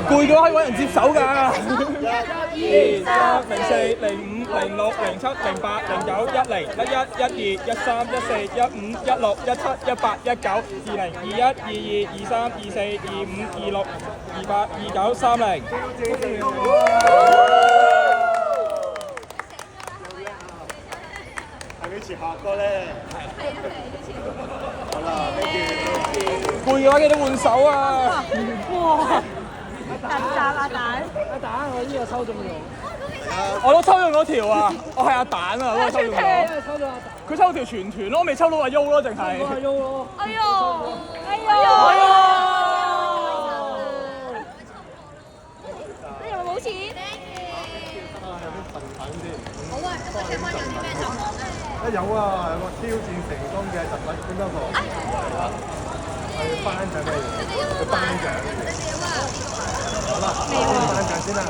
攰嘅話可以揾人接手㗎。1、2、3、04、05、06、07、08、09、10、11、12、13、14、15、16、17、18、19、20、21、22、23、24、25、26、28、29、30。係幾時下歌咧？好啦，攰嘅話記得換手啊！哇！阿蛋，我呢個抽中咗。我都抽中嗰條啊！我係阿蛋啊，嗰個抽中咗。抽到阿蛋。佢抽條全團咯，未抽到阿 U 咯，淨係。阿 U 咯。哎呦！哎呦！你有冇冇錢？有啲贈品先。好啊，咁請問有啲咩贈品咧？有啊，有個挑戰成功嘅贈品邊一個？係頒獎俾你，佢頒獎。好啦，頒獎先啦。